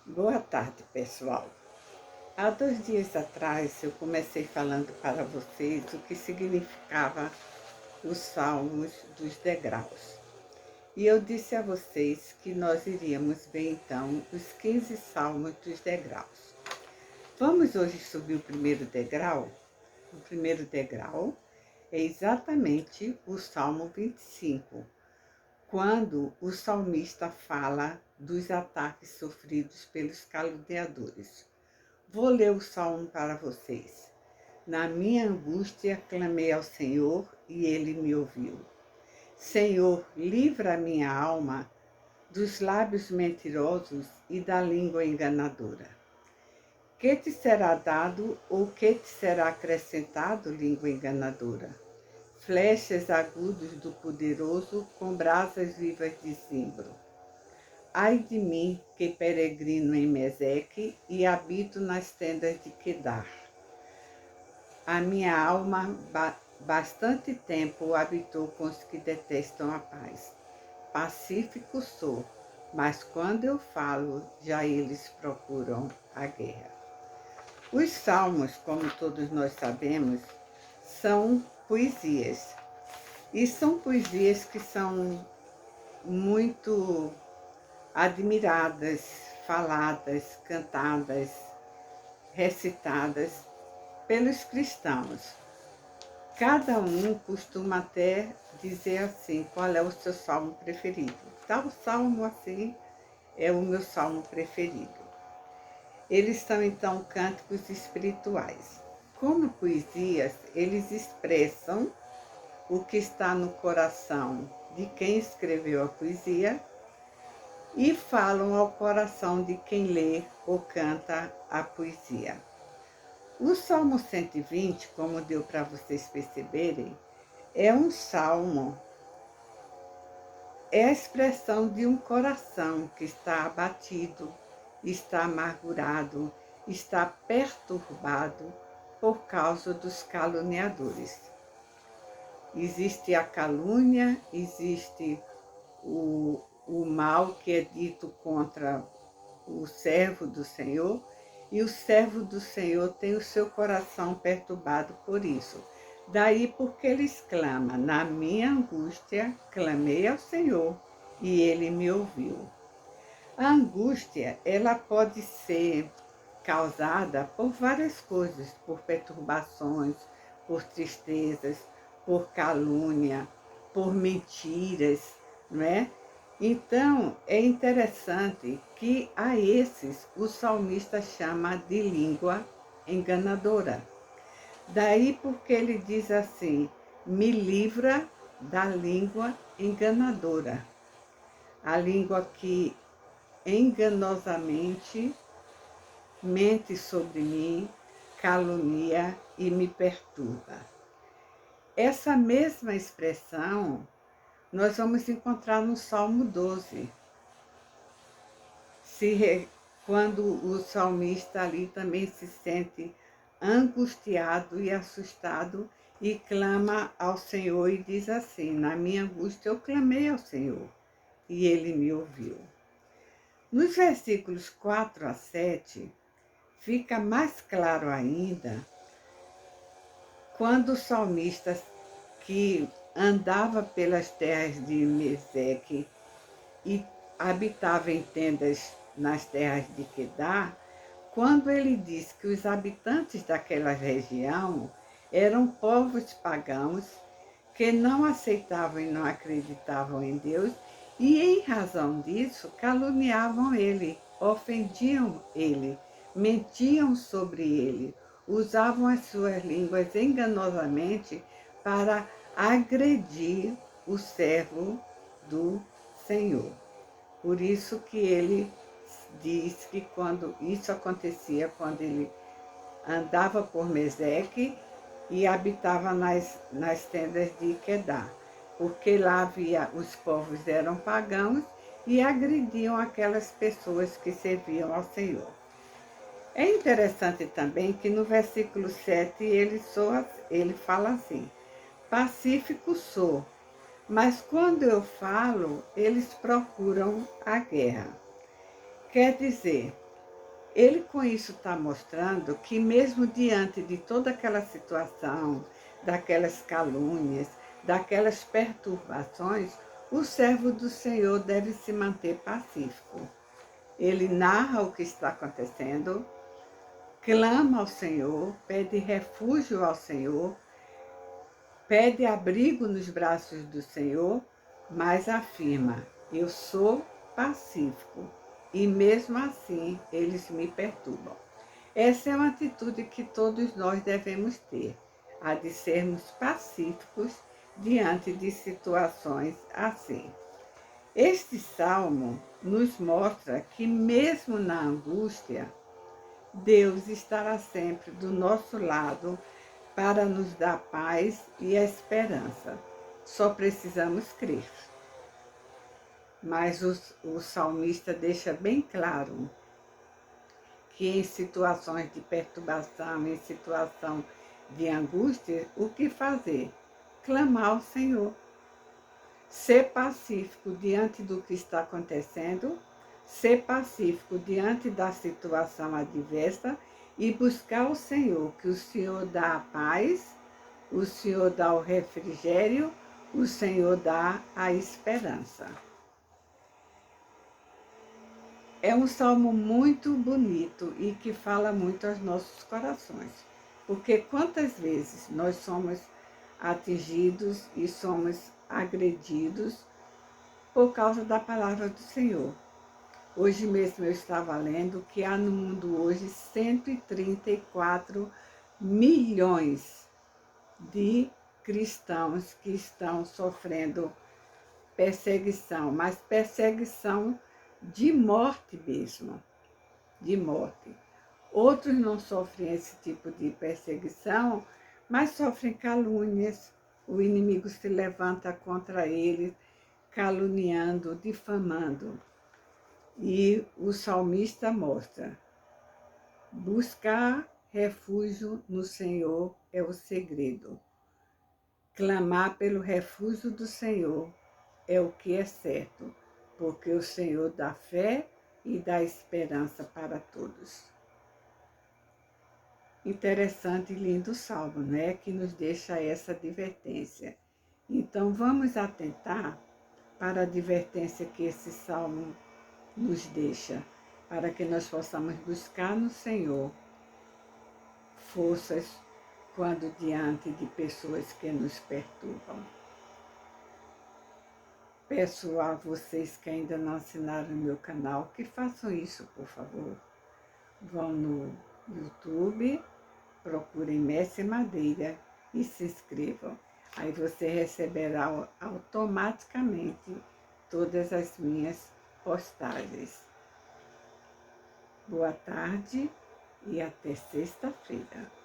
Boa tarde, pessoal. Há 2 dias atrás eu comecei falando para vocês o que significava os salmos dos degraus. E eu disse a vocês que nós iríamos ver então os 15 salmos dos degraus. Vamos hoje subir o primeiro degrau? O primeiro degrau é exatamente o Salmo 25, quando o salmista fala dos ataques sofridos pelos caluniadores. Vou ler o salmo para vocês. Na minha angústia clamei ao Senhor e ele me ouviu. Senhor, livra a minha alma dos lábios mentirosos e da língua enganadora. Que te será dado ou que te será acrescentado, língua enganadora? Flechas agudos do poderoso com brasas vivas de zimbro. Ai de mim, que peregrino em Meseque e habito nas tendas de Quedar. A minha alma bastante tempo habitou com os que detestam a paz. Pacífico sou, mas quando eu falo, já eles procuram a guerra. Os salmos, como todos nós sabemos, são poesias. E são poesias que são muito admiradas, faladas, cantadas, recitadas pelos cristãos. Cada um costuma até dizer assim, qual é o seu salmo preferido. Tal salmo assim é o meu salmo preferido. Eles são então cânticos espirituais. Como poesias, eles expressam o que está no coração de quem escreveu a poesia e falam ao coração de quem lê ou canta a poesia. O Salmo 120, como deu para vocês perceberem, é um salmo, é a expressão de um coração que está abatido, está amargurado, está perturbado por causa dos caluniadores. Existe a calúnia, existe o mal que é dito contra o servo do Senhor, e o servo do Senhor tem o seu coração perturbado por isso. Daí porque ele exclama, na minha angústia clamei ao Senhor e ele me ouviu. A angústia, ela pode ser causada por várias coisas, por perturbações, por tristezas, por calúnia, por mentiras, não é? Então, é interessante que a esses o salmista chama de língua enganadora. Daí porque ele diz assim, me livra da língua enganadora. A língua que enganosamente mente sobre mim, calunia e me perturba. Essa mesma expressão nós vamos encontrar no Salmo 12, quando o salmista ali também se sente angustiado e assustado e clama ao Senhor e diz assim, na minha angústia eu clamei ao Senhor e ele me ouviu. Nos versículos 4 a 7, fica mais claro ainda quando o salmista que andava pelas terras de Meseque e habitava em tendas nas terras de Quedar, quando ele diz que os habitantes daquela região eram povos pagãos que não aceitavam e não acreditavam em Deus e, em razão disso, caluniavam ele, ofendiam ele, mentiam sobre ele, usavam as suas línguas enganosamente para agredir o servo do Senhor. Por isso que ele diz que quando isso acontecia, quando ele andava por Meseque e habitava nas tendas de Quedar, porque lá havia, os povos eram pagãos e agrediam aquelas pessoas que serviam ao Senhor. É interessante também que no versículo 7 ele fala assim, pacífico sou, mas quando eu falo, eles procuram a guerra. Quer dizer, Ele com isso está mostrando que mesmo diante de toda aquela situação, daquelas calúnias, daquelas perturbações, o servo do Senhor deve se manter pacífico. Ele narra o que está acontecendo, clama ao Senhor, pede refúgio ao Senhor, pede abrigo nos braços do Senhor, mas afirma: eu sou pacífico e mesmo assim eles me perturbam. Essa é uma atitude que todos nós devemos ter, a de sermos pacíficos diante de situações assim. Este salmo nos mostra que mesmo na angústia, Deus estará sempre do nosso lado para nos dar paz e a esperança. Só precisamos crer. Mas o salmista deixa bem claro que em situações de perturbação, em situação de angústia, o que fazer? Clamar ao Senhor. Ser pacífico diante do que está acontecendo, ser pacífico diante da situação adversa e buscar o Senhor, que o Senhor dá a paz, o Senhor dá o refrigério, o Senhor dá a esperança. É um salmo muito bonito e que fala muito aos nossos corações, porque quantas vezes nós somos atingidos e somos agredidos por causa da palavra do Senhor. Hoje mesmo eu estava lendo que há no mundo hoje 134 milhões de cristãos que estão sofrendo perseguição, mas perseguição de morte mesmo, de morte. Outros não sofrem esse tipo de perseguição, mas sofrem calúnias. O inimigo se levanta contra eles, caluniando, difamando. E o salmista mostra: buscar refúgio no Senhor é o segredo. Clamar pelo refúgio do Senhor é o que é certo, porque o Senhor dá fé e dá esperança para todos. Interessante e lindo salmo, né? Que nos deixa essa advertência. Então vamos atentar para a advertência que esse salmo nos deixa, para que nós possamos buscar no Senhor forças quando diante de pessoas que nos perturbam. Peço a vocês que ainda não assinaram o meu canal, que façam isso, por favor. Vão no YouTube, procurem Mestre Madeira e se inscrevam. Aí você receberá automaticamente todas as minhas postagens. Boa tarde e até sexta-feira.